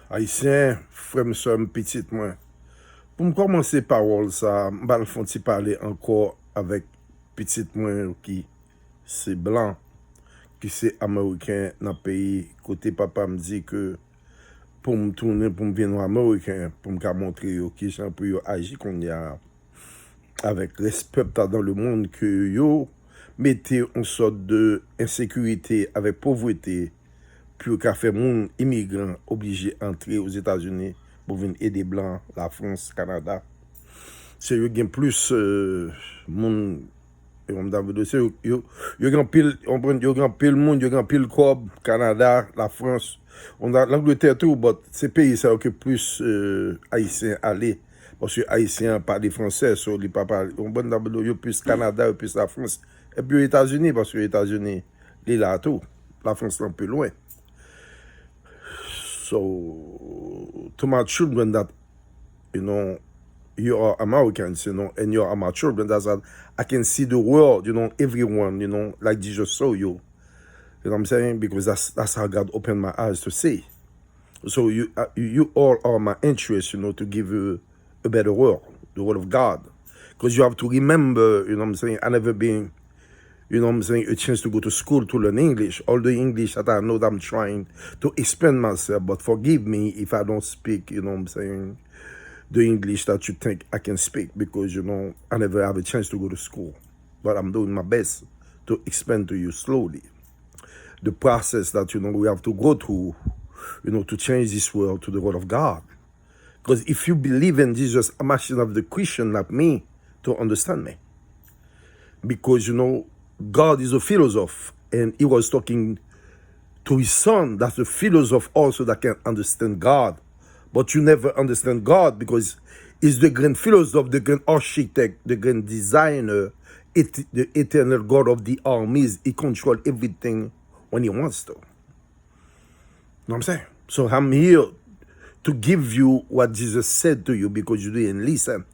Haïtien, frère, soeur, petite moi. Pour me commencer parole ça, je vais parler encore avec petite moi qui c'est blanc, qui c'est américain dans le pays. Côté papa me dit que pour me tourner, pour me venir américain, pour me montrer qui j'en peux agir qu'on y a avec respect dans le monde que yo mettez une sorte de insécurité avec pauvreté pour qu'a fait mon immigrant obligé d'entrer aux États-Unis pour venir aider blancs, la France, Canada. C'est yo gen plus moun yo gen pile on prend yo gen pile monde, yo gen pile cob Canada, la France, on a l'Angleterre tout, mais ces pays ça que plus haïtiens aller parce que haïtiens parlent français, so li pas parler on prend yo plus Canada, yo plus la France et puis aux États-Unis parce que les États-Unis li là tout, la France un peu loin. So, to my children that, you are Americans, and you are my children, that's that I can see the world, everyone, like Jesus saw you. You know what I'm saying? Because that's how God opened my eyes to see. So you all are my interest, to give you a better world, the word of God. Because you have to remember, I never been, a chance to go to school to learn English. All the English that I know that I'm trying to expand myself, but forgive me if I don't speak, the English that you think I can speak because, I never have a chance to go to school. But I'm doing my best to explain to you slowly the process that, we have to go through, to change this world to the word of God. Because if you believe in Jesus, I'm asking of the Christian like me to understand me. Because, God is a philosopher, and he was talking to his son. That's a philosopher also that can understand God. But you never understand God because he's the grand philosopher, the grand architect, the grand designer, the eternal God of the armies. He controls everything when he wants to. You know what I'm saying? So I'm here to give you what Jesus said to you because you didn't listen.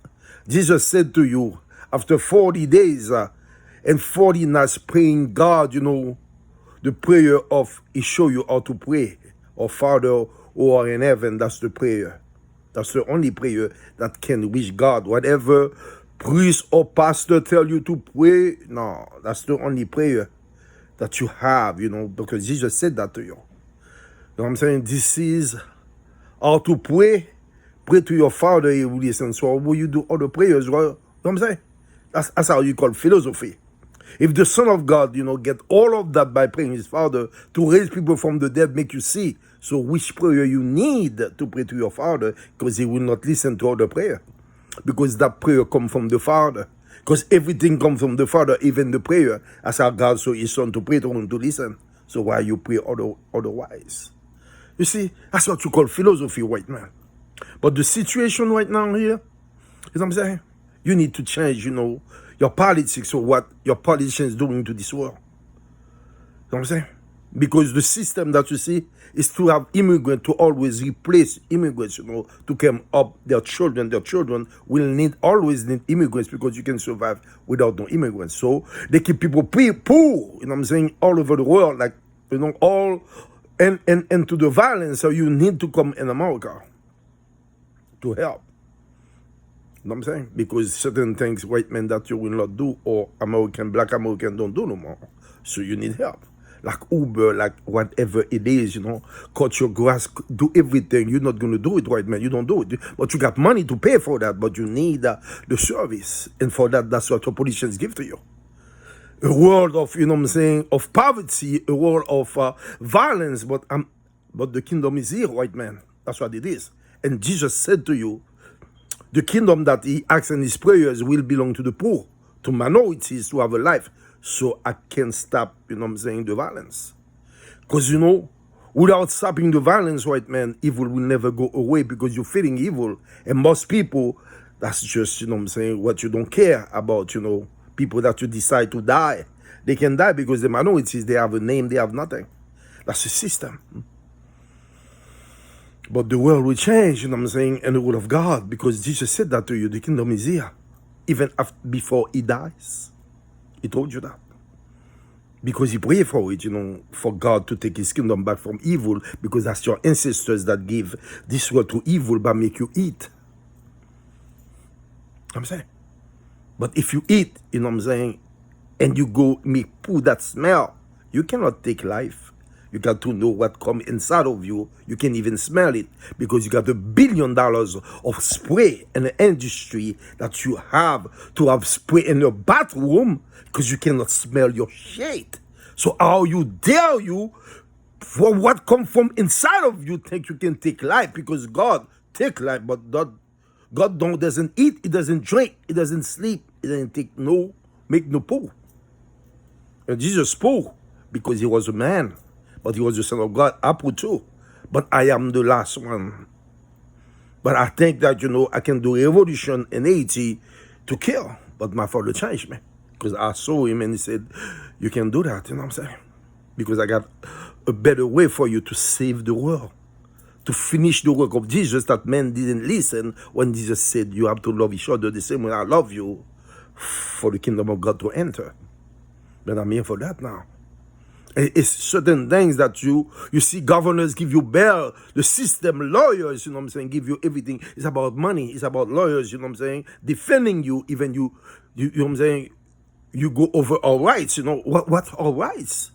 Jesus said to you, after 40 days, and 40 nights praying God, the prayer of He show you how to pray. Our Father who are in heaven, that's the prayer. That's the only prayer that can reach God. Whatever priest or pastor tell you to pray, no, that's the only prayer that you have, because Jesus said that to you. You know what I'm saying? This is how to pray. Pray to your Father, He will listen. So will you do other prayers? You know what I'm saying? That's how you call philosophy. If the Son of God, get all of that by praying His Father to raise people from the dead, make you see. So which prayer you need to pray to your Father, because He will not listen to other prayer. Because that prayer comes from the Father. Because everything comes from the Father, even the prayer. As how God saw His Son to pray to Him to listen. So why you pray otherwise? You see, that's what you call philosophy, white man. But the situation right now here, you know what I'm saying? You need to change, your politics or what your politicians doing to this world. You know what I'm saying? Because the system that you see is to have immigrants to always replace immigrants, to come up their children. Their children will always need immigrants because you can survive without no immigrants. So they keep people poor, you know what I'm saying, all over the world, like, all and to the violence. So you need to come in America to help. You know what I'm saying? Because certain things white men that you will not do or black American don't do no more. So you need help. Like Uber, like whatever it is, cut your grass, do everything. You're not going to do it, white man. You don't do it. But you got money to pay for that, but you need the service. And for that, that's what your politicians give to you. A world of, of poverty, a world of violence, but the kingdom is here, white man. That's what it is. And Jesus said to you, the kingdom that He asks in His prayers will belong to the poor, to minorities, to have a life. So I can stop, the violence. Because, without stopping the violence, white man, evil will never go away because you're feeding evil. And most people, that's just, what you don't care about, people that you decide to die. They can die because the minorities, they have a name, they have nothing. That's the system. But the world will change, and the word of God, because Jesus said that to you, the kingdom is here. Even before He dies. He told you that. because you pray for it, for God to take his kingdom back from evil, because that's your ancestors that give this world to evil but make you eat. I'm saying. But if you eat, and you go make food that smell, you cannot take life. You got to know what comes inside of you. You can even smell it, because you got $1 billion of spray in the industry that you have to have spray in your bathroom, because you cannot smell your shit. So how you dare you, for what comes from inside of you, think you can take life? Because God take life, but God doesn't eat, he doesn't drink, he doesn't sleep, he doesn't make no poo. And Jesus spoke because he was a man, but he was the Son of God, Apple too. But I am the last one. But I think that, I can do a revolution in Haiti to kill. But my father changed me, because I saw him and he said, you can do that, you know what I'm saying? Because I got a better way for you to save the world, to finish the work of Jesus that men didn't listen when Jesus said, you have to love each other the same way I love you for the kingdom of God to enter. But I'm here for that now. It's certain things that you see governors give you bail, the system, lawyers, give you everything. It's about money, it's about lawyers, defending you, even you you go over our rights, what our rights?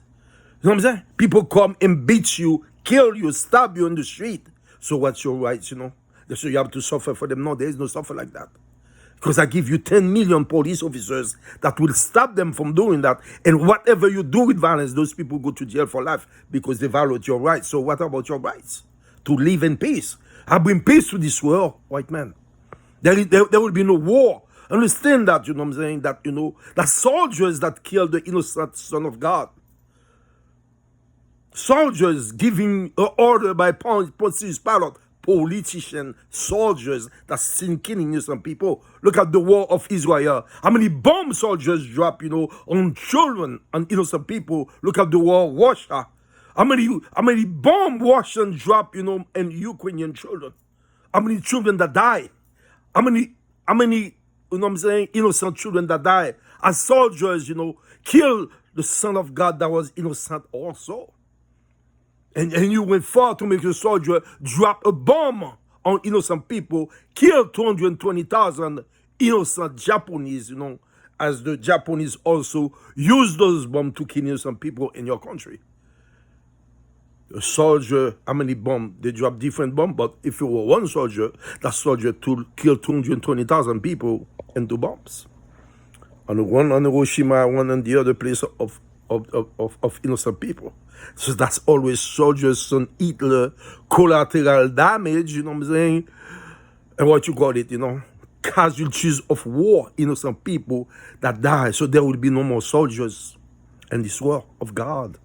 You know what I'm saying? People come and beat you, kill you, stab you in the street. So what's your rights, So you have to suffer for them. No, there is no suffer like that. Because I give you 10 million police officers that will stop them from doing that. And whatever you do with violence, those people go to jail for life because they violate your rights. So what about your rights? To live in peace. I bring peace to this world, white man. There will be no war. Understand that, That, that soldiers that killed the innocent son of God. Soldiers giving an order by Pontius Pilate. Politicians, soldiers that's still killing innocent people. Look at the war of Israel. How many bomb soldiers drop, on children and innocent people? Look at the war of Russia. How many bomb Russians drop, in Ukrainian children? How many children that die? How many, innocent children that die? As soldiers, kill the Son of God that was innocent also. And you went far to make a soldier drop a bomb on innocent people, kill 220,000 innocent Japanese, as the Japanese also use those bombs to kill innocent people in your country. A soldier, how many bombs? They drop different bombs, but if it were one soldier, that soldier to kill 220,000 people into bombs. And one on Hiroshima, one on the other place of innocent people. So that's always soldiers on Hitler, collateral damage, And what you call it, casualties of war, innocent people that die. So there will be no more soldiers in this world of God.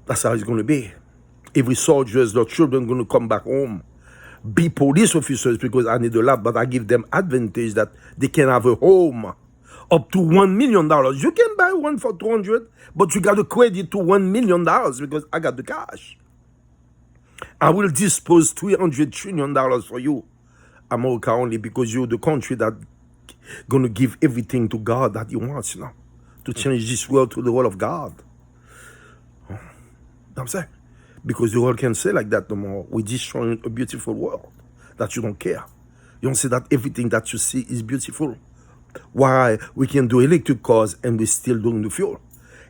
That's how it's going to be. Every soldiers, their children going to come back home. Be police officers, because I need a lot, but I give them advantage that they can have a home. Up to $1 million. You can buy one for 200, but you got to credit to $1 million because I got the cash. I will dispose $300 trillion for you, America, only because you're the country that gonna give everything to God that He wants, to change this world to the world of God. You know what I'm saying? Because the world can't say like that no more. We're destroying a beautiful world that you don't care. You don't say that everything that you see is beautiful. Why we can do electric cars and we're still doing the fuel.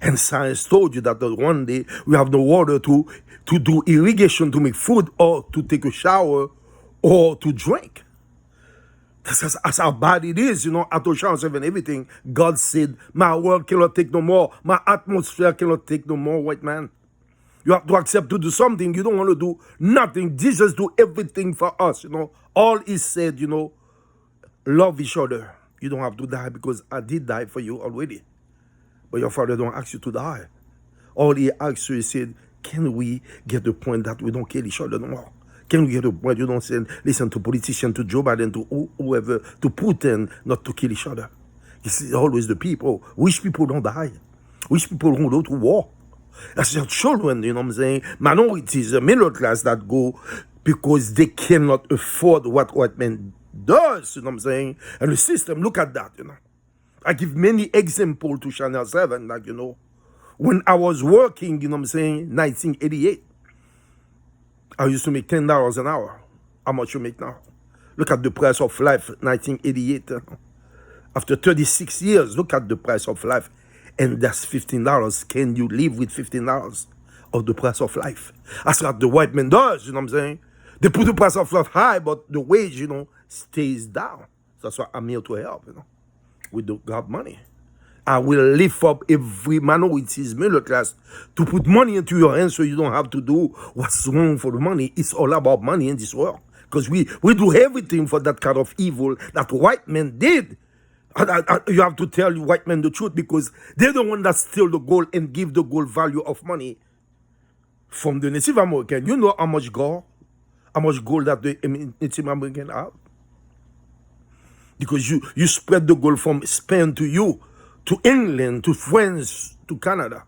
And science told you that one day we have no water to do irrigation, to make food, or to take a shower, or to drink. That's how bad it is, at Ocean 7 and everything. God said, my world cannot take no more. My atmosphere cannot take no more, white man. You have to accept to do something. You don't want to do nothing. Jesus do everything for us, All He said, love each other. You don't have to die because I did die for you already. But your Father don't ask you to die. All He asks you, He said, can we get the point that we don't kill each other no more? Can we get the point you don't say, listen to politicians, to Joe Biden, to whoever, to Putin, not to kill each other? It's always the people. Which people don't die? Which people don't go to war? That's your children, minorities, the middle class that go because they cannot afford what white men does, And the system, look at that, I give many examples to Channel 7, When I was working, 1988, I used to make $10 an hour. How much you make now? Look at the price of life, 1988. After 36 years, look at the price of life. And that's $15. Can you live with $15 of the price of life? That's what the white man does, They put the price of life high, but the wage, stays down. That's why I'm here to help, with the God money. I will lift up every minorities, middle class, to put money into your hands so you don't have to do what's wrong for the money. It's all about money in this world. Because we do everything for that kind of evil that white men did. You have to tell white men the truth, because they're the one that steal the gold and give the gold value of money from the Native American. You know how much gold that the Native American have? Because you spread the gold from Spain to you, to England, to France, to Canada.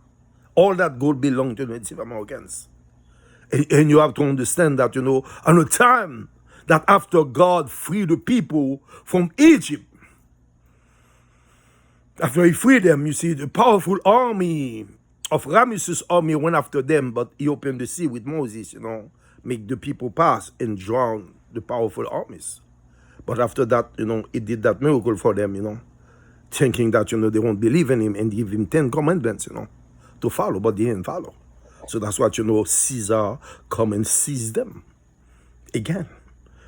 All that gold belonged to the Native Americans. And you have to understand that, on a time that after God freed the people from Egypt, after he freed them, you see, the powerful army of Ramesses' army went after them, but he opened the sea with Moses, make the people pass and drown the powerful armies. But after that, he did that miracle for them, thinking that, they won't believe in him and give him 10 commandments, to follow, but they didn't follow. So that's what, Caesar come and seize them again.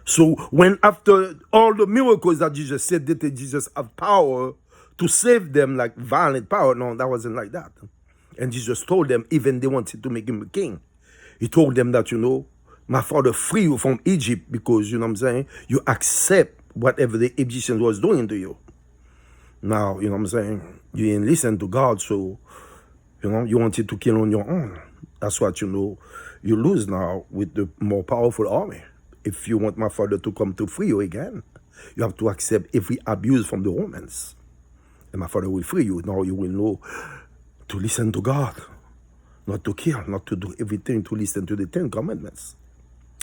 So when after all the miracles that Jesus said, did Jesus have power to save them, like violent power? No, that wasn't like that. And Jesus told them, even they wanted to make him a king, he told them that, my father free you from Egypt because, you accept whatever the Egyptians was doing to you. Now, you didn't listen to God, so, you wanted to kill on your own. That's what, you lose now with the more powerful army. If you want my father to come to free you again, you have to accept every abuse from the Romans. And my father will free you. Now you will know to listen to God, not to kill, not to do everything, to listen to the 10 commandments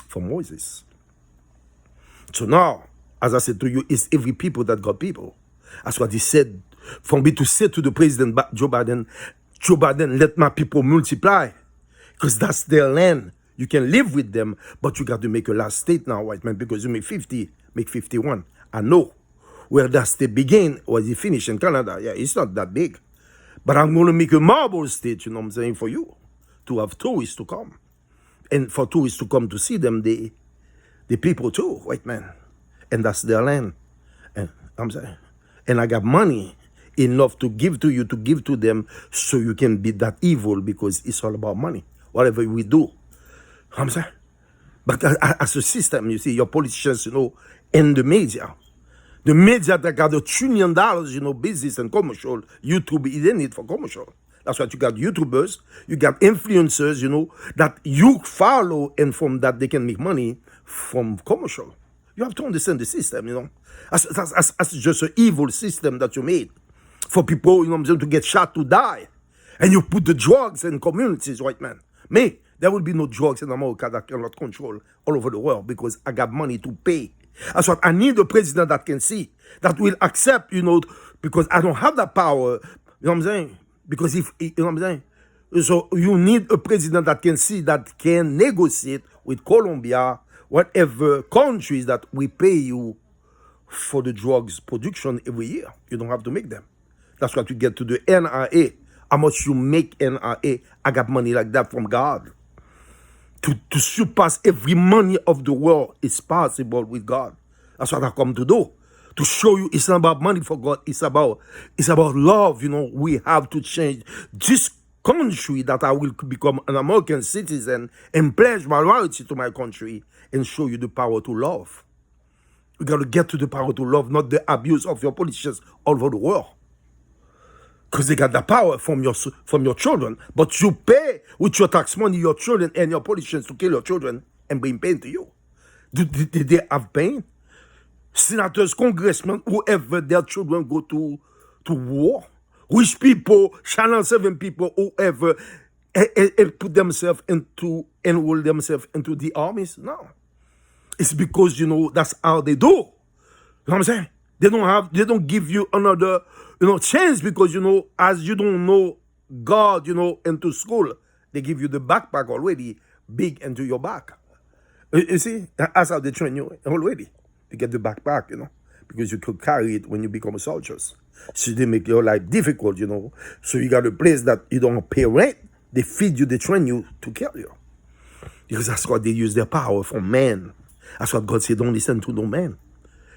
from Moses. So now, as I said to you, it's every people that got people. That's what he said. For me to say to the president, Joe Biden, let my people multiply. Because that's their land. You can live with them, but you got to make a last state now, white man, because you make 50, make 51. I know where that state begin, or it finish in Canada. Yeah, it's not that big. But I'm going to make a marble state, for you, to have tourists to come. And for tourists to come to see them, the people too, white man. And that's their land. And and I got money enough to give to you, to give to them, so you can be that evil, because it's all about money. Whatever we do. But as a system, you see, your politicians, and the media that got $1 trillion, business and commercial, YouTube is in it for commercial. That's what you got YouTubers, you got influencers, that you follow, and from that they can make money from commercial. You have to understand the system, That's just an evil system that you made for people, to get shot, to die. And you put the drugs in communities, white man. Me, there will be no drugs in America that cannot control all over the world, because I got money to pay. That's what I need, a president that can see, that will accept, because I don't have that power, Because if, So you need a president that can see, that can negotiate with Colombia, whatever countries, that we pay you for the drugs production every year. You don't have to make them. That's what you get to the NRA. How much you make NRA? I got money like that from God. To surpass every money of the world is possible with God. That's what I come to do. To show you it's not about money for God. It's about love. We have to change this country, that I will become an American citizen and pledge my loyalty to my country and show you the power to love. We got to get to the power to love, not the abuse of your politicians all over the world. Because they got the power from your children. But you pay with your tax money your children and your politicians to kill your children and bring pain to you. Did they have pain? Senators, congressmen, whoever, their children go to war. Rich people, Channel 7 people, whoever, and put themselves enroll themselves into the armies? No. It's because, that's how they do. You know what I'm saying? They don't give you another, chance, because, as you don't know God, into school, they give you the backpack already big into your back. You see, that's how they train you already. You get the backpack, because you could carry it when you become a soldier. So they make your life difficult, So you got a place that you don't pay rent. They feed you, they train you to kill you. Because that's what they use their power for men. That's what God said, don't listen to no man.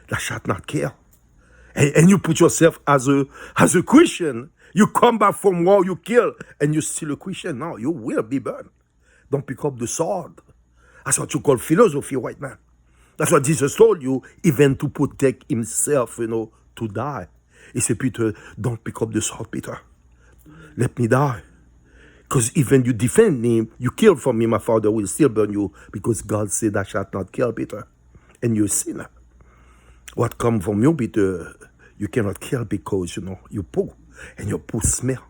Thou shalt not kill. And you put yourself as a Christian. You come back from war, you kill, and you're still a Christian. Now you will be burned. Don't pick up the sword. That's what you call philosophy, white man. That's what Jesus told you, even to protect himself, to die. He said, Peter, don't pick up the sword, Peter. Let me die. Because even you defend me, you kill for me, my Father will still burn you, because God said, thou shalt not kill, Peter. And you're a sinner. What comes from you, Peter, you cannot kill because, you poo. And your poo smell.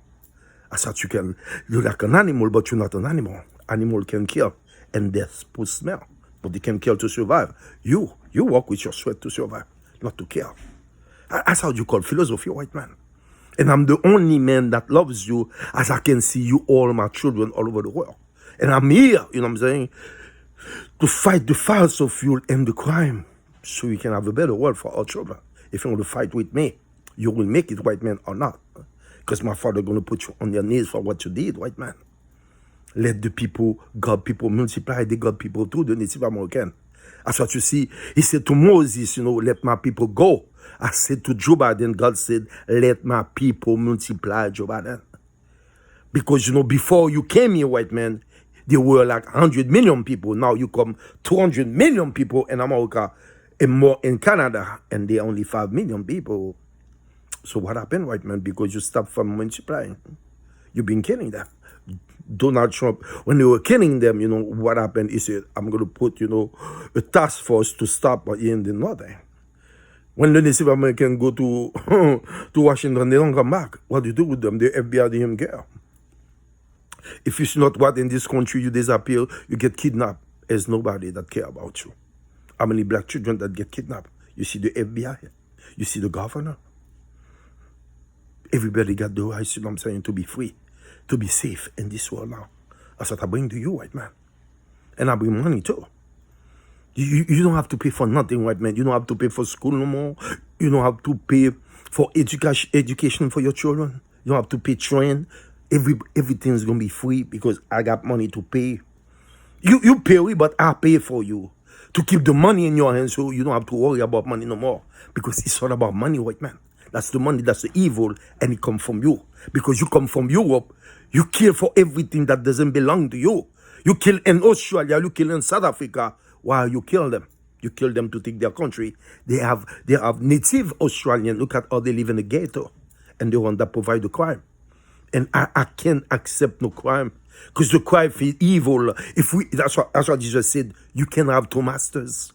That's what you're like an animal, but you're not an animal. Animal can kill, and death poo smell. But they can kill to survive. You walk with your sweat to survive, not to kill. That's how you call philosophy, white man. And I'm the only man that loves you, as I can see you, all my children, all over the world. And I'm here, what I'm saying, to fight the fossil fuel and the crime, so we can have a better world for our children. If you want to fight with me, you will make it, white man, or not. Because my Father going to put you on your knees for what you did, white man. Let the people, God people, multiply the God people too, the Native American. That's what you see. He said to Moses, let my people go. I said to Joe Biden, God said, let my people multiply, Joe Biden. Because, before you came here, white man, there were like 100 million people. Now you come 200 million people in America and more in Canada, and there are only 5 million people. So what happened, white man? Because you stopped from multiplying. You've been killing them. Donald Trump, when they were killing them, what happened? He said, I'm going to put, a task force to stop, but he did nothing. When the Native Americans go to to Washington, they don't come back. What do you do with them? The FBI, they don't care. If you see not what in this country, you disappear, you get kidnapped. There's nobody that care about you. How many black children that get kidnapped? You see the FBI, you see the governor. Everybody got the right, to be free, to be safe in this world now. That's what I bring to you, white man. And I bring money too. You don't have to pay for nothing, white man. You don't have to pay for school no more. You don't have to pay for education for your children. You don't have to pay train. Everything's going to be free because I got money to pay. You pay, but I pay for you. To keep the money in your hands so you don't have to worry about money no more. Because it's all about money, white man. That's the money, that's the evil, and it comes from you. Because you come from Europe, you kill for everything that doesn't belong to you. You kill in Australia, you kill in South Africa. Why you kill them? You kill them to take their country. They have native Australian. Look at how they live in the ghetto. And the one that provide the crime. And I can't accept no crime. Because the crime is evil. That's what Jesus said. You can have two masters.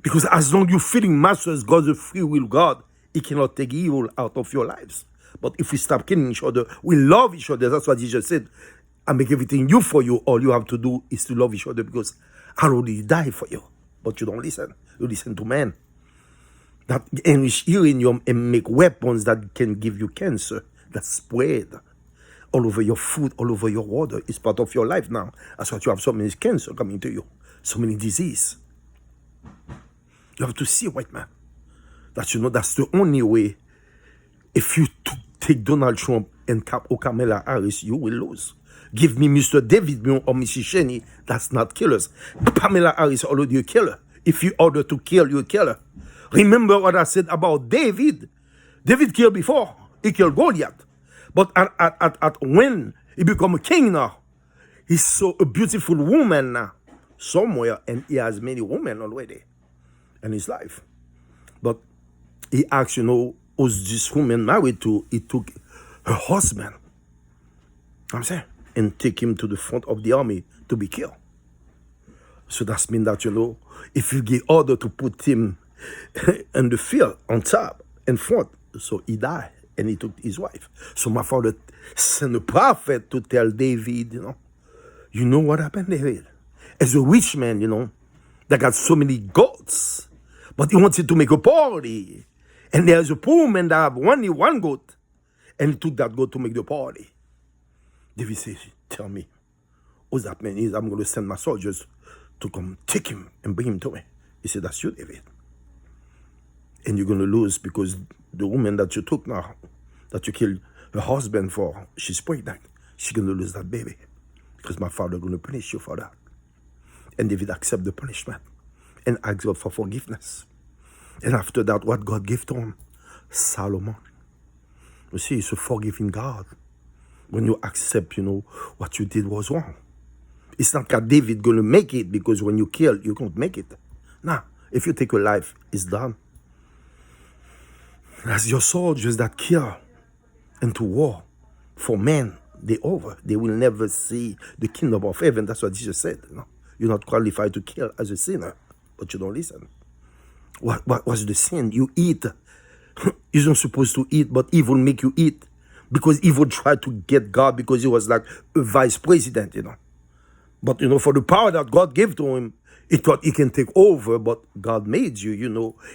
Because as long as you're feeling masters, God's a free will God. He cannot take evil out of your lives. But if we stop killing each other, we love each other. That's what Jesus said. I make everything new for you. All you have to do is to love each other because I already died for you. But you don't listen. You listen to men that enrich uranium and make weapons that can give you cancer. That spread all over your food, all over your water. It's part of your life now. That's why you have so many cancer coming to you. So many disease. You have to see, white man, that that's the only way. If you take Donald Trump and Kamala Harris, you will lose. Give me Mr. David Mion or Mrs. Cheney, that's not killers. Pamela Harris already a killer. If you order to kill, you're a killer. Remember what I said about David. David killed before. He killed Goliath. But at when he become a king now, he saw a beautiful woman now somewhere, and he has many women already in his life. But he asked, who's this woman married to? He took her husband. I'm saying. And take him to the front of the army to be killed. So that means that, if you give order to put him in the field on top, in front, so he died and he took his wife. So my father sent a prophet to tell David, you know what happened, David? As a rich man, that got so many goats, but he wanted to make a party. And there's a poor man that have only one goat. And he took that goat to make the party. David says, tell me, what that mean is I'm going to send my soldiers to come take him and bring him to me. He said, that's you, David. And you're going to lose because the woman that you took now, that you killed her husband for, she's pregnant. She's going to lose that baby because my father going to punish you for that. And David accepted the punishment and asked God for forgiveness. And after that, what God gave to him? Solomon. You see, it's a forgiving God. When you accept, what you did was wrong. It's not that David going to make it because when you kill, you can't make it. Nah, if you take a life, it's done. As your soldiers that kill into war for men, they over. They will never see the kingdom of heaven. That's what Jesus said. You're not qualified to kill as a sinner, but you don't listen. What was the sin? You eat. You're not supposed to eat, but evil make you eat. Because evil tried to get God because he was like a vice president, But, for the power that God gave to him, he thought he can take over, but God made you,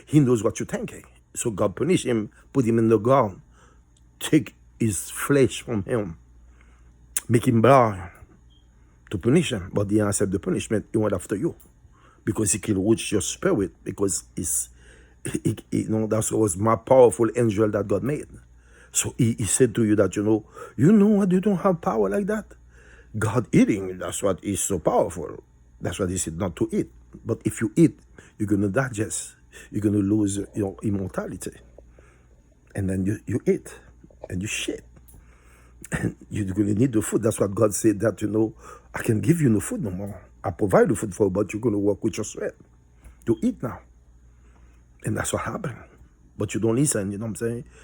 he knows what you're thinking. So God punished him, put him in the ground, take his flesh from him, make him blind to punish him. But he didn't accept the punishment, he went after you. Because he can reach your spirit, because that was my powerful angel that God made. So he said to you that, you know what, you don't have power like that. God eating, that's what is so powerful. That's what he said not to eat. But if you eat, you're going to digest. You're going to lose your immortality. And then you eat and you shit. And you're going to need the food. That's what God said that, I can give you no food no more. I provide the food for you, but you're going to work with your sweat. You eat now. And that's what happened. But you don't listen,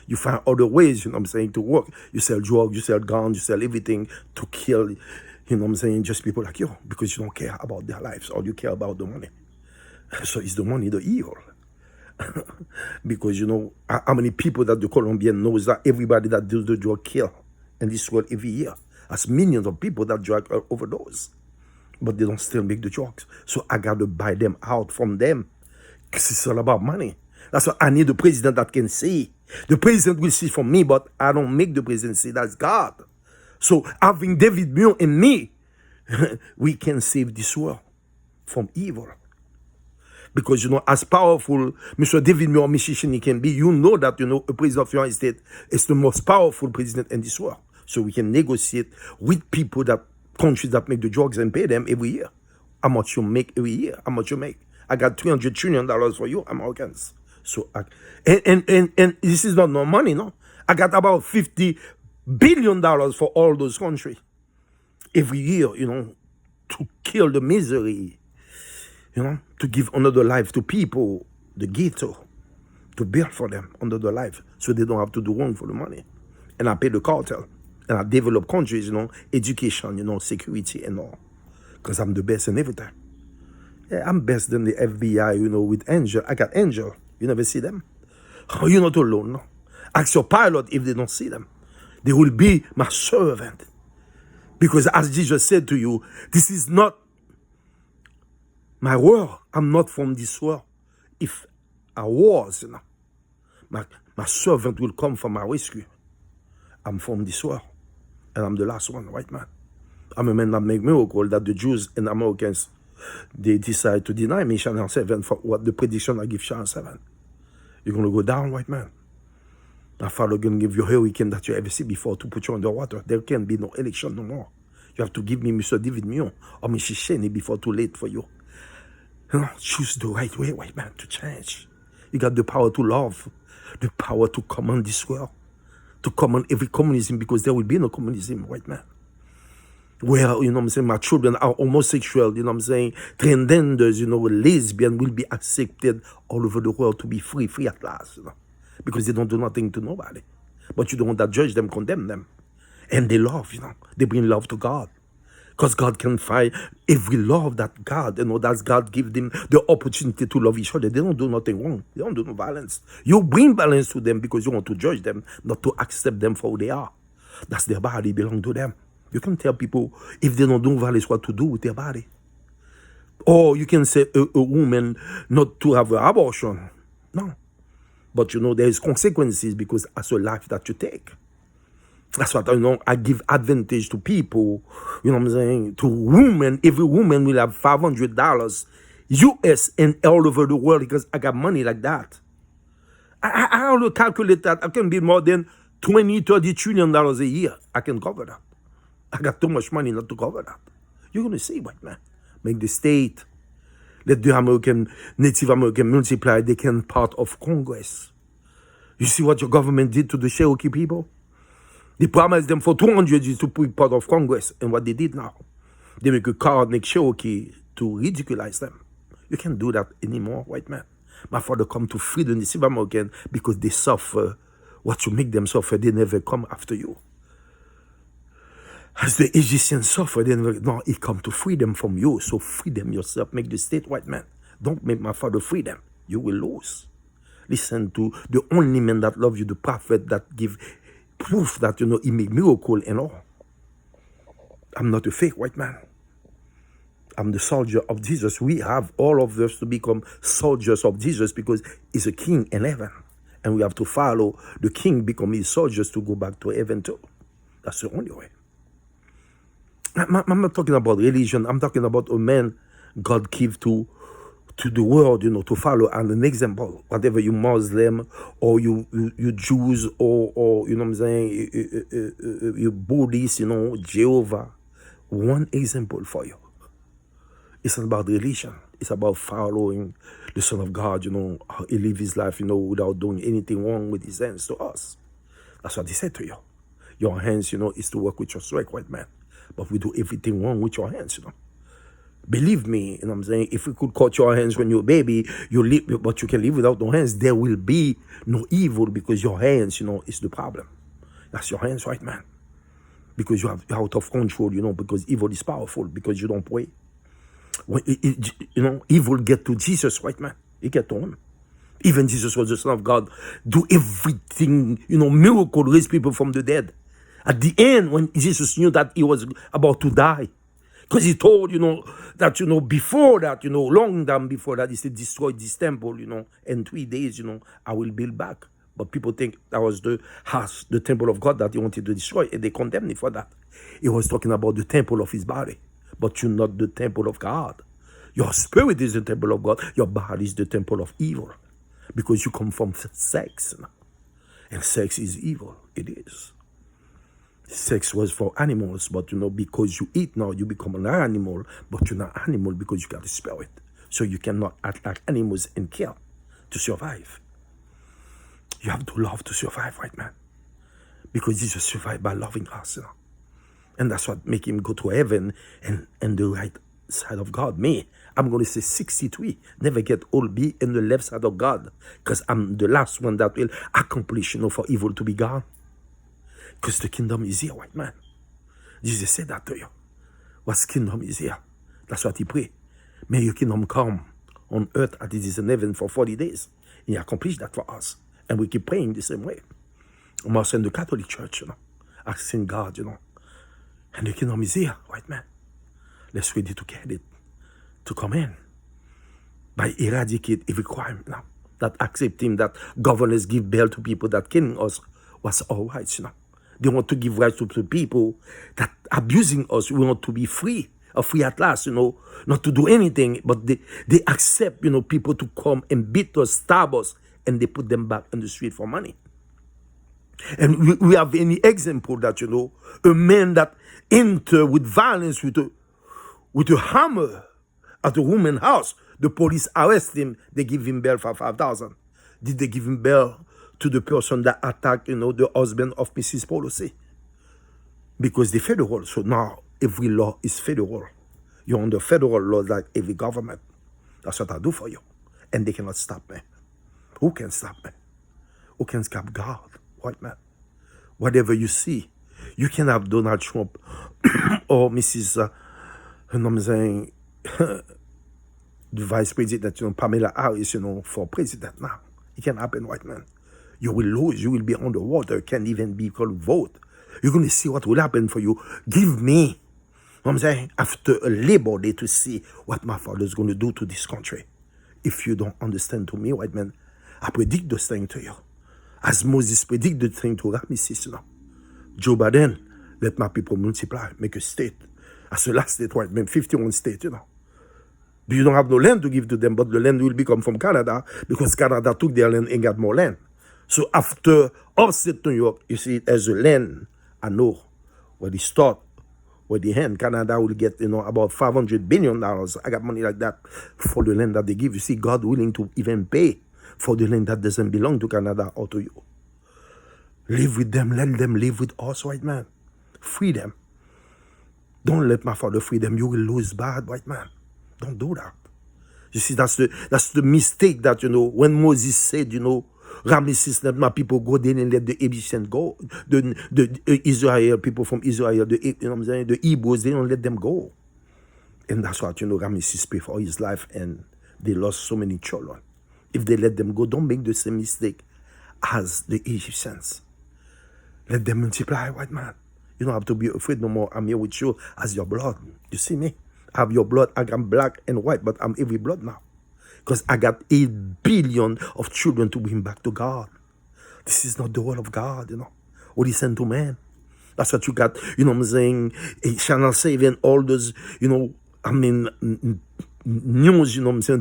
You find other ways, to work. You sell drugs, you sell guns, you sell everything to kill, just people like you. Because you don't care about their lives. All you care about the money. So is the money the evil? Because, how many people that the Colombian knows that everybody that does the drug kill in this world every year. That's millions of people that drug overdose. But they don't still make the drugs. So I got to buy them out from them. Because it's all about money. That's why I need the president that can see. The president will see from me, but I don't make the president see. That's God. So having David Mion in me, we can save this world from evil. Because, as powerful Mr. David Mion Michichini can be, that, a president of the United States is the most powerful president in this world. So we can negotiate with people countries that make the drugs and pay them every year. How much you make every year? How much you make? I got $300 trillion for you, Americans. So, and this is not no money, no. I got about $50 billion for all those countries every year, to kill the misery, to give another life to people, the ghetto, to build for them another life so they don't have to do wrong for the money. And I pay the cartel. And I develop countries, education, security and all. Because I'm the best in everything. Yeah, I'm best than the FBI, with Angel. I got Angel. You never see them? Oh, you're not alone, no? Ask your pilot if they don't see them. They will be my servant. Because as Jesus said to you, this is not my world. I'm not from this world. If I was, my servant will come for my rescue. I'm from this world. And I'm the last one, right, man? I'm a man that make miracle that the Jews and Americans, they decide to deny me Channel 7 for what the prediction I give Channel 7. You're going to go down, white man. My father going to give you a hurricane that you ever see before to put you underwater. There can be no election no more. You have to give me Mr. David Mion or Mr. Sheni before too late for you. Choose the right way, white man, to change. You got the power to love, the power to command this world, to command every communism, because there will be no communism, white man. Where, my children are homosexual, transgenders, lesbian will be accepted all over the world to be free at last, because they don't do nothing to nobody. But you don't want to judge them, condemn them. And they love, they bring love to God. Because God can find every love that God, that God give them the opportunity to love each other. They don't do nothing wrong. They don't do no violence. You bring balance to them because you want to judge them, not to accept them for who they are. That's their body, belong to them. You can tell people if they don't do violence what to do with their body. Or you can say a woman not to have an abortion. No. But there is consequences because that's a life that you take. That's what I give advantage to people, you know what I'm saying? To women, every woman will have $500 US and all over the world because I got money like that. I don't calculate that. I can be more than 20, $30 trillion a year. I can cover that. I got too much money not to cover that. You're going to see, white man. Make the state, let the Native American multiply, they can part of Congress. You see what your government did to the Cherokee people? They promised them for 200 years to be part of Congress. And what they did now, they make a card next Cherokee to ridiculize them. You can't do that anymore, white man. My father come to free the Native American because they suffer. What you make them suffer, they never come after you. As the Egyptians suffer, they never, no, he come to free them from you. So free them yourself. Make the state, white man. Don't make my father free them. You will lose. Listen to the only man that love you, the prophet that give proof that, he make miracle and all. I'm not a fake white man. I'm the soldier of Jesus. We have all of us to become soldiers of Jesus because he's a king in heaven. And we have to follow the king, become his soldiers to go back to heaven too. That's the only way. I'm not talking about religion. I'm talking about a man God give to the world, to follow and an example. Whatever you Muslim or you Jews or you know what I'm saying, you Buddhist, Jehovah. One example for you. It's not about religion. It's about following the Son of God, how he lived his life, without doing anything wrong with his hands to us. That's what he said to you. Your hands, is to work with your strength, white man. But we do everything wrong with your hands, Believe me, what I'm saying, if we could cut your hands when you're a baby, you live, but you can live without no hands, there will be no evil because your hands, is the problem. That's your hands, right, man? Because you're out of control, because evil is powerful, because you don't pray. When evil get to Jesus, right, man? He get to him. Even Jesus was the Son of God. Do everything, miracle, raise people from the dead. At the end, when Jesus knew that he was about to die, because he told, that, before that, long time before that, he said, destroy this temple, in 3 days, I will build back. But people think that was the house, the temple of God that he wanted to destroy, and they condemned him for that. He was talking about the temple of his body, but you're not the temple of God. Your spirit is the temple of God. Your body is the temple of evil, because you come from sex, and sex is evil. It is. Sex was for animals, but because you eat now, you become an animal, but you're not animal because you got a spirit. So you cannot act like animals and kill to survive. You have to love to survive, right, man? Because Jesus survived by loving us, And that's what make him go to heaven and the right side of God. Me, I'm going to say 63. Never get old, be in the left side of God. Because I'm the last one that will accomplish, for evil to be gone. Because the kingdom is here, white man. Jesus said that to you. What's kingdom is here. That's what he prayed. May your kingdom come on earth as it is in heaven for 40 days. He accomplished that for us. And we keep praying the same way. I'm also in the Catholic Church, asking God, And the kingdom is here, white man. Let's ready to get it, to come in. By eradicate every crime now. That accept him, that governors give bail to people that killing us was all rights, They want to give rights to people that abusing us. We want to be free, or free at last, not to do anything. But they accept, people to come and beat us, stab us, and they put them back on the street for money. And we have any example that, a man that enter with violence, with a hammer at a woman's house, the police arrest him, they give him bail for $5,000. Did they give him bail to the person that attacked, the husband of Mrs. Pelosi? Because they're federal. So now every law is federal. You're under federal law like every government. That's what I do for you. And they cannot stop me. Who can stop me? Who can stop God? White man. Whatever you see, you can have Donald Trump or Mrs. The vice president, Pamela Harris, for president now. It can happen, white man. You will lose. You will be underwater. Can't even be called vote. You're going to see what will happen for you. Give me, after a Labor Day to see what my father is going to do to this country. If you don't understand to me, white man, I predict those things to you. As Moses predicted the thing to Ramesses, Joe Biden, let my people multiply, make a state. As the last state, white man, 51 states, You don't have no land to give to them, but the land will become from Canada because Canada took their land and got more land. So after upstate New York, you see, there's a land, I know, where they start, where they end. Canada will get, about $500 billion. I got money like that for the land that they give. You see, God willing to even pay for the land that doesn't belong to Canada or to you. Live with them, let them live with us, white man. Free them. Don't let my father free them. You will lose bad, white man. Don't do that. You see, that's the mistake that, when Moses said, Ramesses, let my people go, then and let the Egyptians go. The Israel, people from Israel, the Hebrews, they don't let them go. And that's what, Ramesses paid for his life, and they lost so many children. If they let them go, don't make the same mistake as the Egyptians. Let them multiply, white man. You don't have to be afraid no more. I'm here with you as your blood. You see me? I have your blood. I'm black and white, but I'm every blood now. Because I got 8 billion of children to bring back to God. This is not the word of God, What he sent to man. That's what you got, Channel 7, all those, news,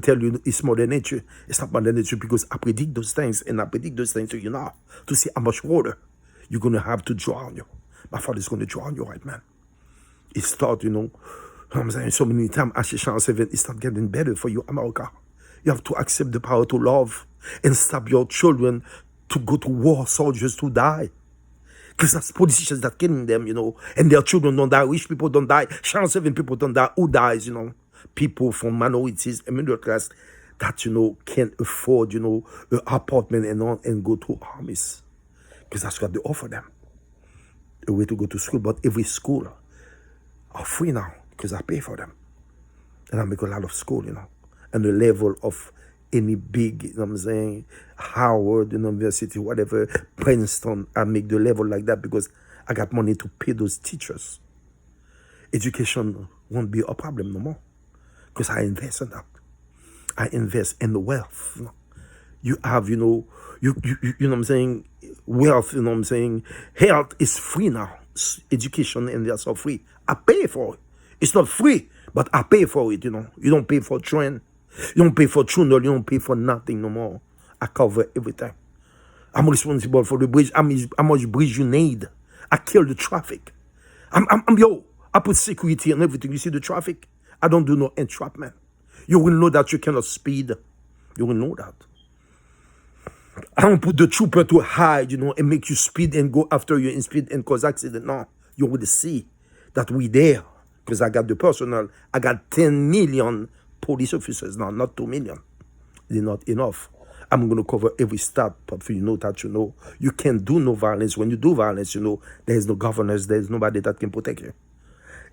tell you it's Mother Nature. It's not Mother Nature because I predict those things, and I predict those things to you now to see how much water you're going to have to draw on you. My father's going to draw on you, right, man? It starts, so many times, as Channel 7, it starts getting better for you, America. You have to accept the power to love and stop your children to go to war, soldiers to die. Because that's politicians that killing them, and their children don't die. Rich people don't die. Channel 7 people don't die. Who dies, People from minorities and middle class that, can't afford, an apartment and go to armies. Because that's what they offer them. A way to go to school. But every school are free now because I pay for them. And I make a lot of school, And the level of any big, Howard University, whatever, Princeton, I make the level like that because I got money to pay those teachers. Education won't be a problem no more because I invest in that. I invest in the wealth. You have, wealth, health is free now. Education and that's all free. I pay for it. It's not free, but I pay for it, You don't pay for train. You don't pay for tunnel. You don't pay for nothing no more. I cover everything. I'm responsible for the bridge. How much bridge you need. I kill the traffic. I put security and everything. You see the traffic? I don't do no entrapment. You will know that you cannot speed. You will know that. I don't put the trooper to hide, and make you speed and go after you and speed and cause accident. No, you will see that we there. Because I got the personnel. I got 10 million police officers now, not 2 million. They're not enough. I'm going to cover every stat, but for that you can't do no violence. When you do violence, there's no governors, there's nobody that can protect you.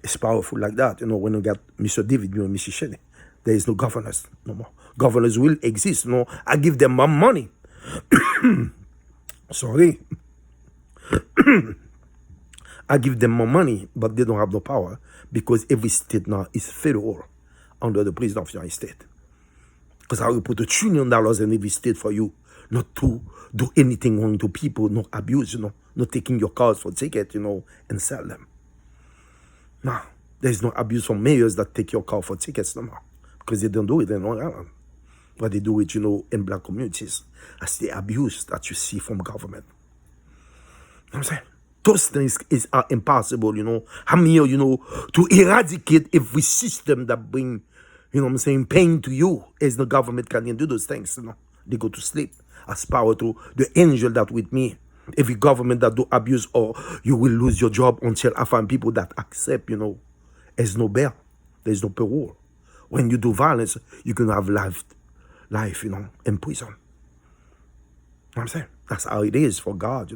It's powerful like that. When you got Mr. David, and Mrs. Shelley, there is no governors no more. Governors will exist. I give them my money. Sorry. I give them more money, but they don't have no power because every state now is federal under the president of the United States. Because I will put $1 trillion in every state for you not to do anything wrong to people, no abuse, not taking your cars for ticket, and sell them. Now, there's no abuse from mayors that take your car for tickets no more because they don't do it in Long Island. But they do it, in black communities. That's the abuse that you see from government. You know what I'm saying? Those things are impossible, I'm here, to eradicate every system that bring, pain to you. As the government can't do those things, They go to sleep. As power to the angel that with me. Every government that do abuse or you will lose your job until I find people that accept, there's no bail. There's no parole. When you do violence, you're going to have life, in prison. You know what I'm saying? That's how it is for God,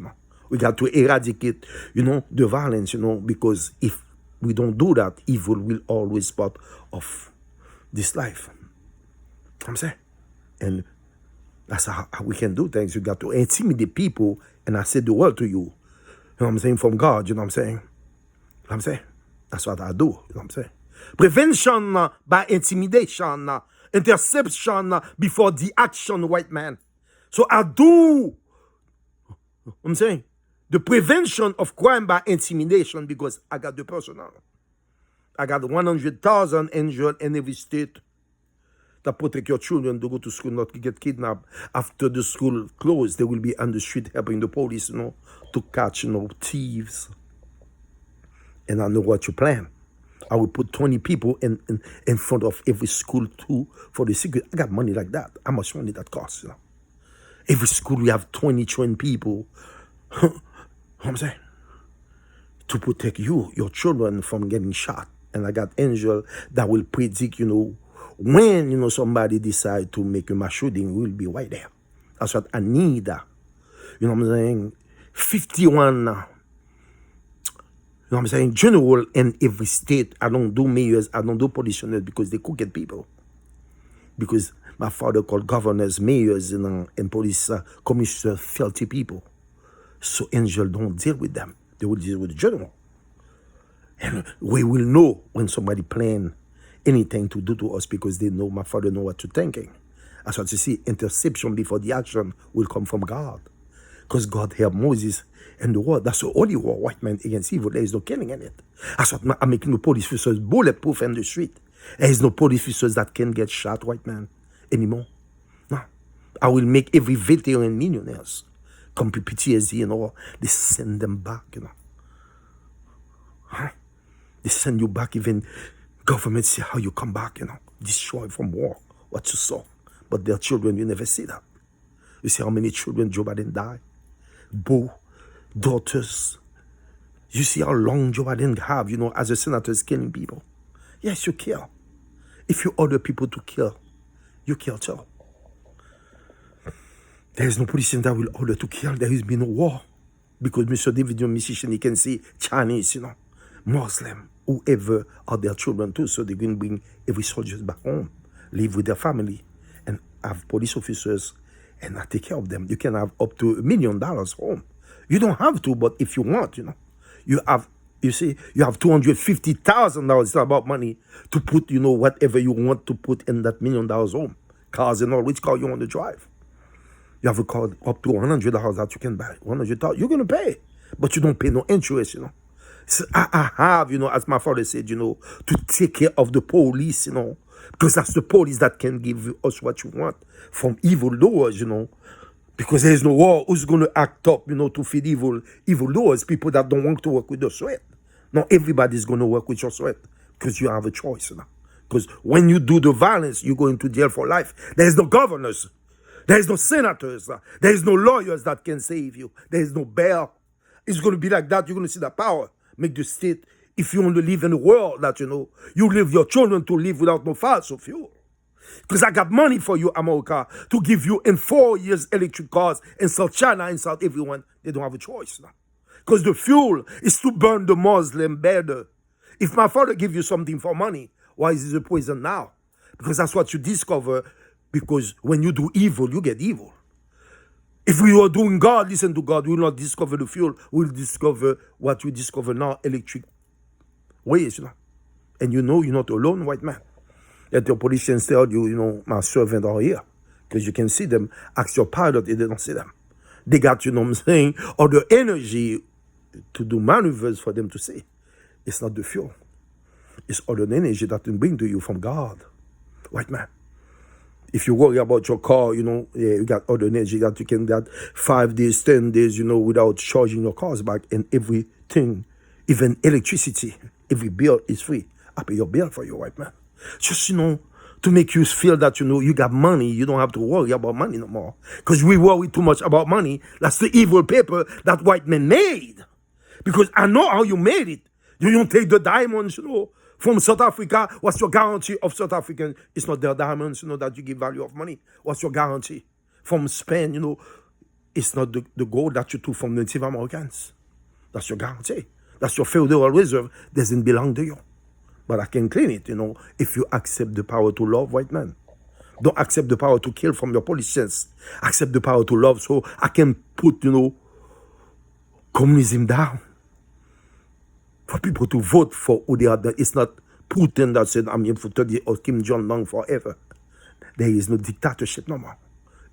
We got to eradicate, the violence, because if we don't do that, evil will always part of this life. You know what I'm saying? And that's how we can do things. You got to intimidate people, and I said the word to you. You know what I'm saying? From God, you know what I'm saying? You know what I'm saying? That's what I do, you know what I'm saying? Prevention by intimidation, interception before the action, white man. So I do, I'm saying, The prevention of crime by intimidation, because I got the personnel. I got 100,000 angels in every state that protect your children to go to school, not to get kidnapped. After the school closed, they will be on the street helping the police, to catch, thieves. And I know what you plan. I will put 20 people in front of every school too for the secret. I got money like that. How much money that costs, Every school we have 20 trained people. What I'm saying? To protect you, your children from getting shot. And I got angel that will predict, when, somebody decide to make a mass shooting, we'll be right there. That's what I need. You know what I'm saying? 51 now. You know what I'm saying? General in every state. I don't do mayors, I don't do politicians because they could get people. Because my father called governors, mayors, and police commissioners filthy people. So angel don't deal with them. They will deal with the general. And we will know when somebody plan anything to do to us because they know, my father know what you're thinking. That's what you see, interception before the action will come from God. Because God helped Moses and the war. That's the only war, white man against evil. There is no killing in it. That's what I'm making the police officers bulletproof in the street. There is no police officers that can get shot, white man, anymore. No. I will make every veteran millionaires. Come to PTSD, they send them back, Huh? They send you back, even government see how you come back, destroyed from war, what you saw. But their children, you never see that. You see how many children Joe Biden died? Daughters. You see how long Joe Biden have, as a senator is killing people. Yes, you kill. If you order people to kill, you kill too. There is no politician that will order to kill. There has been no war. Because Mr. David, your musician, he can see Chinese, Muslim, whoever are their children too. So they can bring every soldier back home, live with their family, and have police officers and not take care of them. You can have up to $1 million home. You don't have to, but if you want, you have, you have $250,000. It's not about money to put, whatever you want to put in that $1 million home. Cars and all, which car you want to drive. You have a car up to $100 that you can buy. $100,000, you're going to pay. But you don't pay no interest, So I have, as my father said, to take care of the police, because that's the police that can give us what you want from evil doers, because there's no war. Who's going to act up, to feed evil doers, people that don't want to work with your sweat. Not everybody's going to work with your sweat because you have a choice, Because when you do the violence, you go into jail for life. There's no governors. There is no senators. There is no lawyers that can save you. There is no bail. It's going to be like that. You're going to see the power. Make the state, if you want to live in a world that, you leave your children to live without no fossil fuel. Because I got money for you, America, to give you in 4 years electric cars in South China, in South everyone. They don't have a choice now. Because the fuel is to burn the Muslim better. If my father give you something for money, why is it a poison now? Because that's what you discover. Because when you do evil, you get evil. If we were doing God, listen to God, we will not discover the fuel. We'll discover what we discover now, electric ways. And you're not alone, white man. Let your politicians tell you, my servants are here. Because you can see them. Ask your pilot, they don't see them. They got, all the energy to do maneuvers for them to see. It's not the fuel. It's all the energy that will bring to you from God. White man. If you worry about your car, you got all the energy that you can get 5 days, 10 days, without charging your cars back, and everything, even electricity, every bill is free. I pay your bill for you, white man. Just, to make you feel that, you got money, you don't have to worry about money no more. Because we worry too much about money. That's the evil paper that white men made. Because I know how you made it. You don't take the diamonds, from South Africa. What's your guarantee of South African? It's not their diamonds, that you give value of money. What's your guarantee? From Spain, it's not the gold that you took from Native Americans. That's your guarantee. That's your Federal Reserve. Doesn't belong to you. But I can clean it, if you accept the power to love, white man. Don't accept the power to kill from your politicians. Accept the power to love so I can put, communism down. For people to vote for who they are. It's not Putin that said, I'm here for 30 or Kim Jong-un forever. There is no dictatorship no more.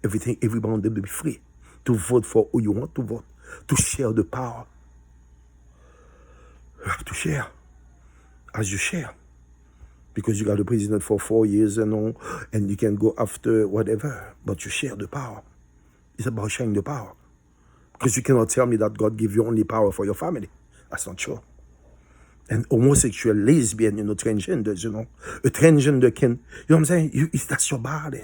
Everybody will be free to vote for who you want to vote. to share the power. You have to share. As you share. Because you got the president for 4 years and all, and you can go after whatever, but you share the power. It's about sharing the power. Because you cannot tell me that God gave you only power for your family. That's not true. And homosexual, lesbian, transgenders, a transgender can, what I'm saying? That's your body.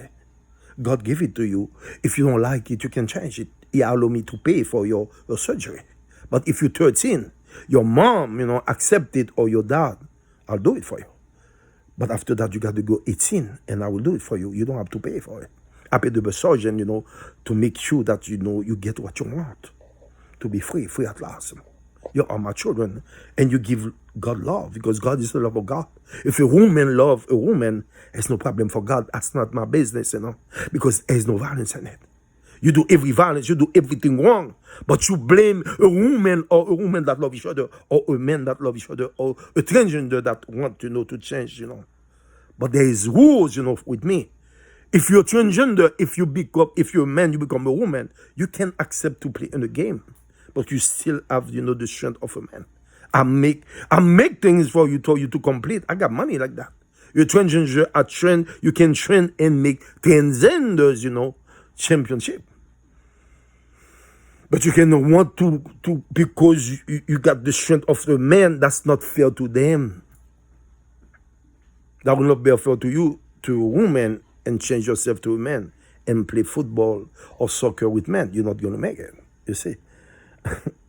God gave it to you. If you don't like it, you can change it. He allowed me to pay for your surgery. But if you're 13, your mom, accept it, or your dad, I'll do it for you. But after that, you got to go 18, and I will do it for you. You don't have to pay for it. I pay the surgeon, to make sure that, you get what you want. To be free at last. You are my children, and you give God love, because God is the love of God. If a woman love a woman, it's no problem for God. That's not my business, because there's no violence in it. You do every violence, you do everything wrong, but you blame a woman or a woman that love each other, or a man that love each other, or a transgender that want, to change, But there is rules, with me. If you're transgender, if you're a man, you become a woman, you can accept to play in the game, but you still have, the strength of a man. I make things for you to complete. I got money like that. You're transgender, you can train and make transgenders, championship. But you cannot want to because you got the strength of the man. That's not fair to them. That will not be fair to you, to a woman, and change yourself to a man and play football or soccer with men. You're not going to make it, you see.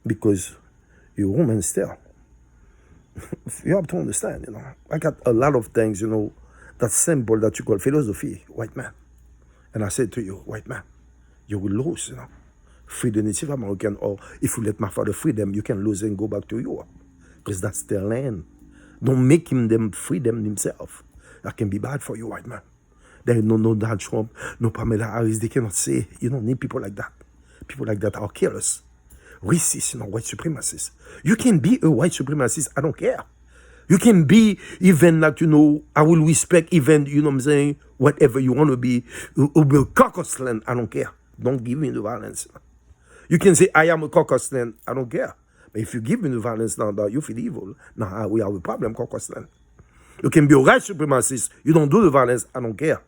Because you're a woman still. You have to understand, I got a lot of things, that's simple that you call philosophy, white man. And I said to you, white man, you will lose, Free the Native American, or if you let my father free them, you can lose and go back to Europe. Because that's their land. Don't make them free them themselves. That can be bad for you, white man. There is no Donald Trump, no Pamela Harris. They cannot say, you don't need people like that. People like that are killers. Racists, white supremacists. You can be a white supremacist, I don't care. You can be even that, I will respect even, what I'm saying, whatever you want to be, a caucus land, I don't care. Don't give me the violence. You can say, I am a caucus land, I don't care. But if you give me the violence now, you feel evil. Now we have a problem, caucus land. You can be a white supremacist, you don't do the violence, I don't care.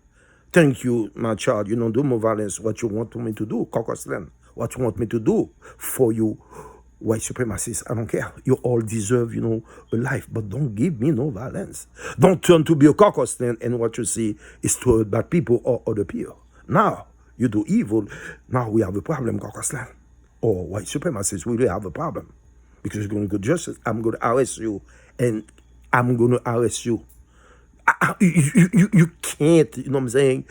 Thank you, my child, you don't do more violence. What you want me to do, caucus land. What you want me to do for you, white supremacists, I don't care. You all deserve, a life, but don't give me no violence. Don't turn to be a caucus land, and what you see is to hurt bad people or other people. Now, you do evil, now we have a problem, caucus land. Or white supremacists, we really have a problem. Because you're going to go justice, I'm going to arrest you, and I'm going to arrest you. You can't, what I'm saying?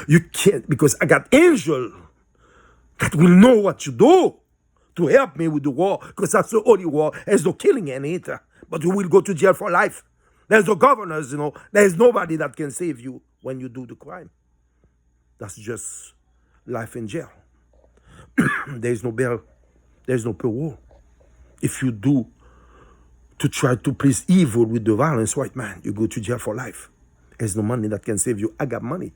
You can't, because I got angel that will know what you do to help me with the war, because that's the only war. There's no killing in it, but you will go to jail for life. There's no governors, There's nobody that can save you when you do the crime. That's just life in jail. There's no bail. There's no parole. If you do to try to please evil with the violence, white man, you go to jail for life. There's no money that can save you. I got money.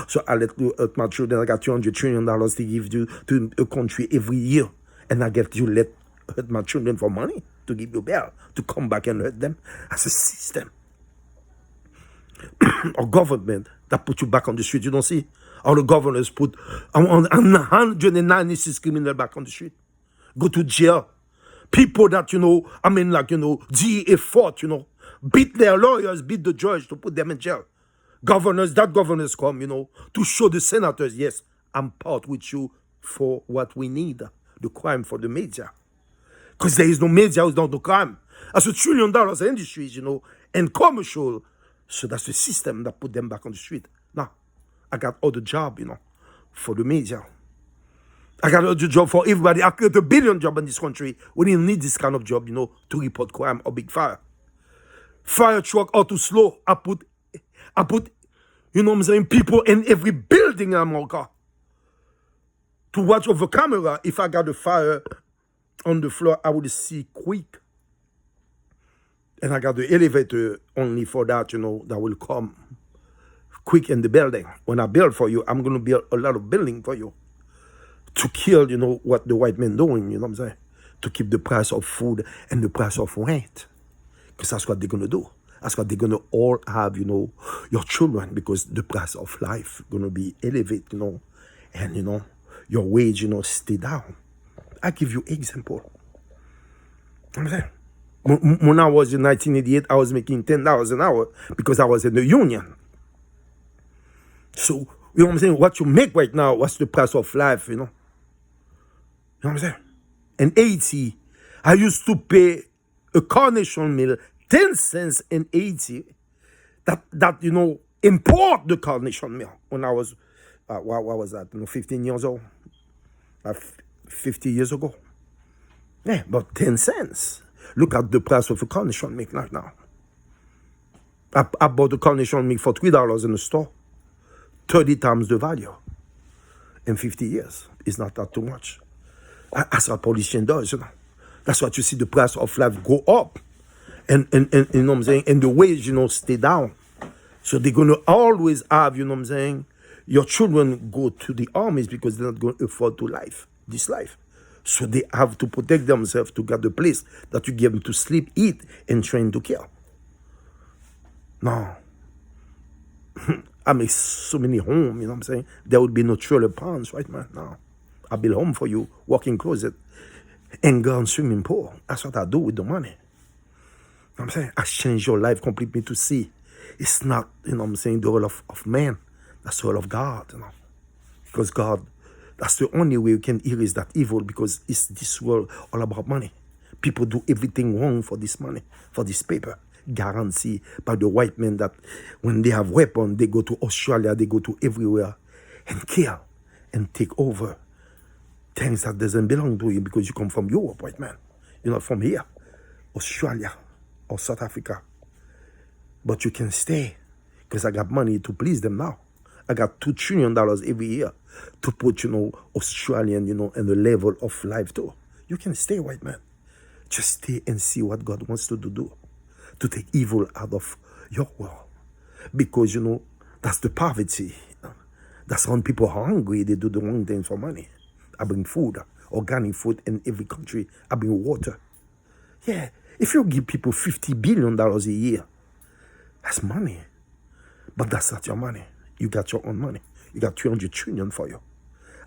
So I let you hurt my children. I got $200 trillion to give you to a country every year. And I get you hurt my children for money to give you bail, to come back and hurt them. That's a system. Or government that put you back on the street. You don't see? All the governors put 196 criminals back on the street. Go to jail. People that, DEA fought, beat their lawyers, beat the judge to put them in jail. Governors come, to show the senators, yes, I'm part with you for what we need, the crime for the media. Because there is no media without the crime. That's $1 trillion industries, and commercial. So that's the system that put them back on the street. Now, I got other job, for the media. I got other job for everybody. I create 1 billion jobs in this country. We didn't need this kind of job, to report crime or big fire. Fire truck are too slow. I put, people in every building in America to watch over camera. If I got a fire on the floor, I would see quick. And I got the elevator only for that, that will come quick in the building. When I build for you, I'm going to build a lot of building for you to kill, what the white men doing, you know what I'm saying? To keep the price of food and the price of rent. Because that's what they're going to do. That's what they're going to all have, your children, because the price of life going to be elevated, and, your wage, stay down. I give you example. You know what I'm saying? When I was in 1988, I was making $10 an hour because I was in the union. So, you know what I'm saying? What you make right now, what's the price of life, You know what I'm saying? In Haiti, I used to pay a carnation meal 10 cents in Haiti that import the carnation meal when I was, what was that, 15 years old? 50 years ago. Yeah, but 10 cents. Look at the price of a carnation meal right now. I bought a carnation meal for $3 in the store. 30 times the value in 50 years. It's not that too much. That's what politician does, That's what you see the price of life go up. And you know what I'm saying? And the wage, stay down. So they're going to always have, you know what I'm saying? Your children go to the armies because they're not going to afford this life. So they have to protect themselves to get the place that you give them to sleep, eat, and train to kill. No. I make so many homes, you know what I'm saying? There would be no trailer ponds right now. I build home for you, walk-in closet, and go on swimming pool. That's what I do with the money. You know what I'm saying? I change your life completely to see. It's not, the will of man. That's the will of God, Because God, that's the only way you can erase that evil, because it's this world all about money. People do everything wrong for this money, for this paper. Guarantee by the white men that when they have weapons, they go to Australia, they go to everywhere and kill and take over things that doesn't belong to you because you come from Europe, white man. You're not from here, Australia or South Africa. But you can stay because I got money to please them now. I got $2 trillion every year to put, Australian, in the level of life too. You can stay, white man. Just stay and see what God wants to do. To take evil out of your world. Because, that's the poverty. That's when people are hungry, they do the wrong thing for money. I bring food, organic food in every country. I bring water. Yeah, if you give people $50 billion a year, that's money. But that's not your money. You got your own money. You got 300 trillion for you.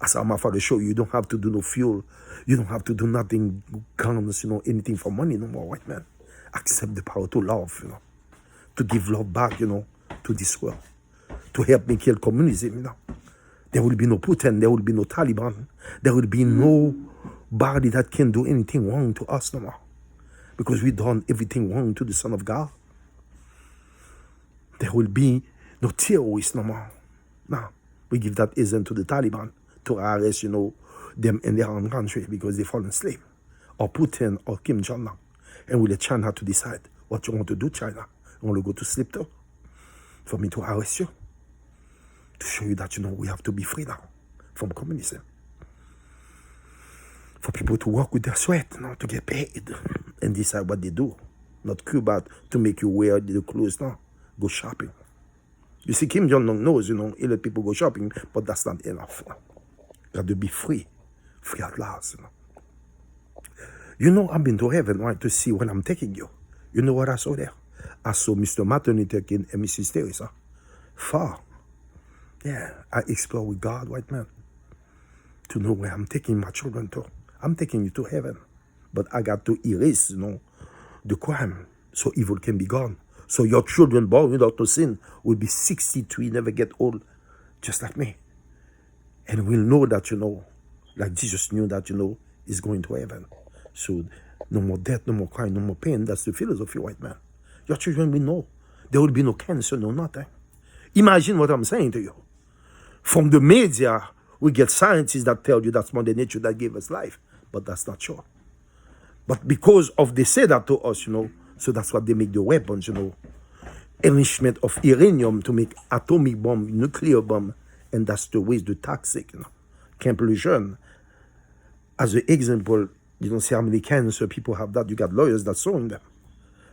As my father showed you, you don't have to do no fuel. You don't have to do nothing, guns, anything for money no more, white man. Accept the power to love, to give love back, to this world, to help me kill communism, There will be no Putin, there will be no Taliban, there will be nobody that can do anything wrong to us no more, because we done everything wrong to the Son of God. There will be no terrorists no more. Now, we give that agent to the Taliban to arrest, them in their own country because they fall asleep, or Putin or Kim Jong-un. And we let China to decide what you want to do, China. You want to go to sleep too? For me to arrest you? To show you that, we have to be free now from communism. For people to work with their sweat, to get paid and decide what they do. Not Cuba to make you wear the clothes now. Go shopping. You see, Kim Jong-un knows, he let people go shopping, but that's not enough. Got to be free. Free at last, I've been to heaven, right, to see when I'm taking you. You know what I saw there? I saw Mr. Martin Luther King and Mrs. Teresa. Far. Yeah, I explore with God, white man, to know where I'm taking my children to. I'm taking you to heaven. But I got to erase, the crime so evil can be gone. So your children born without no sin will be 63, never get old, just like me. And we'll know that, like Jesus knew that, is going to heaven. So no more death, no more crime, no more pain. That's the philosophy, white man. Your children will know. There will be no cancer, no nothing. Imagine what I'm saying to you. From the media, we get scientists that tell you that's Mother Nature that gave us life. But that's not true. But because of they say that to us, so that's what they make the weapons, Enrichment of uranium to make atomic bomb, nuclear bomb. And that's the waste, the toxic, Camp Lejeune. As an example, you don't see how many cancer people have that. You got lawyers that suing them.